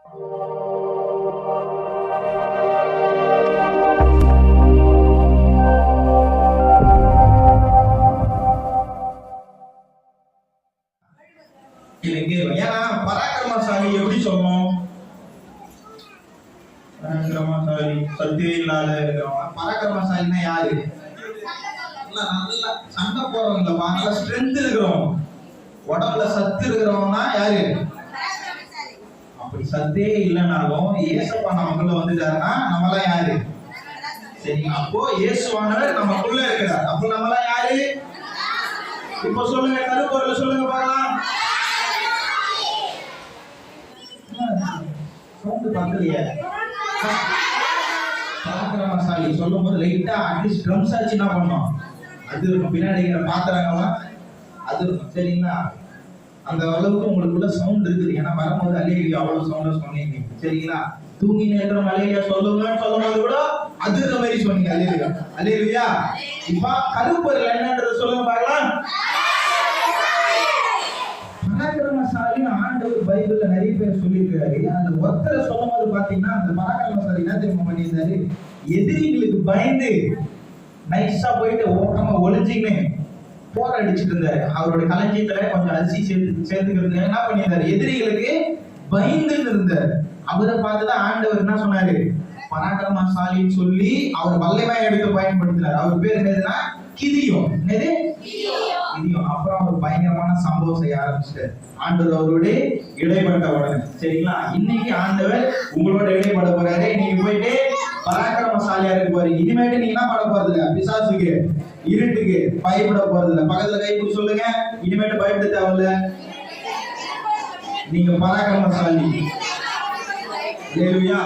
ஏன்னா பராக்கிரமசாலி எப்படி சொல்லணும்? பராக்கிரமசாலி சத்தே இல்லாத இருக்கிறவங்க. பராக்கிரமசாலின்னா யாரு? நல்லா சண்டை போறவங்க, நல்ல ஸ்ட்ரென்த் இருக்கிறவங்க, உடம்புல சத்து இருக்கிறவங்க யாரு? அப்படி சத்தே இல்லைனாலும் ஏசப்பா நமக்குள்ள வந்துட்டாருன்னா நம்மளாம் யாரு? சரி, அப்போ இயேசுவானவர் நமக்குள்ள இருக்கிறார். அப்போ நம்மளாம் யாரு? இப்போ சொல்லுங்க, கருப்பொருள் சொல்லுங்க பார்க்கலாம். பராக்கிரமசாலி சொல்லும் போது லைட்டா அட்லீஸ்ட் ட்ரம்ஸ் ஆச்சு என்ன பண்ணோம்? அது இருக்கும். பின்னாடி பாத்திரங்கள்லாம் அது இருக்கும். சரிங்களா? அந்த அளவுக்கு உங்களுக்குள்ள சவுண்ட் இருக்குது. ஏன்னா வரும்போது அலேலியா அவ்வளவு சவுண்டா சொன்னீங்க. சரிங்களா? தூங்கி நேரம் அலேலியா சொல்லுங்கன்னு சொல்லும் போது கூட அது இருக்க மாதிரி சொன்னீங்க. Alleluia alleluia. இப்ப கருப்பொருள் என்னன்றது சொல்லுங்க பார்க்கலாம். பராக்கிரமசாலின்னு ஆண்டவர் பைபிள்ல நிறைய பேர் சொல்லியிருக்காரு. அந்த ஒருத்தரை சொல்லும் போது பாத்தீங்கன்னா அந்த பராக்கிரமசாலி என்ன தெரியுமா பண்ணியிருந்தாரு? எதிரிகளுக்கு பயந்து நைஸா போயிட்டு ஓட்டமா ஒளிஞ்சின்னு போராடிச்சுட்டு இருந்தாரு. அவருடைய களஞ்சியத்துல கொஞ்சம் அரிசி சேர்த்துக்கிறது என்ன பண்ணியிருந்தாரு? எதிரிகளுக்கு பயந்து இருந்தார். அவரை பார்த்துதான் ஆண்டவர் என்ன சொன்னாரு? பராக்கிரமசாலின்னு சொல்லி அவர் வல்லமை எடுத்து பயன்படுத்தினார். அவர் பேர் என்னதுன்னா கிதியோன். என்னது? கிதியோன். அப்புறம் அவர் பயங்கரமான சம்பவம் செய்ய ஆரம்பிச்சிட்டார். ஆண்டவர் அவரோட இடைப்பட்ட உடனே. சரிங்களா? இன்னைக்கு ஆண்டவர் உங்களோட இடைப்பட போறாரு. நீங்க போயிட்டு பராக்கிரமசாலியா இருக்க போறீங்க. இனிமேட்டு நீங்க என்ன பண்ண போறது இல்ல. பிசாசுக்கு இருட்டுக்கு பயப்பட போறது இல்ல. பக்கத்துல கை பிடிச்சு சொல்லுங்க, இனிமேட்டு பயப்பட தேவையில்ல. நீங்க பராக்கிரமசாலி. அல்லேலூயா.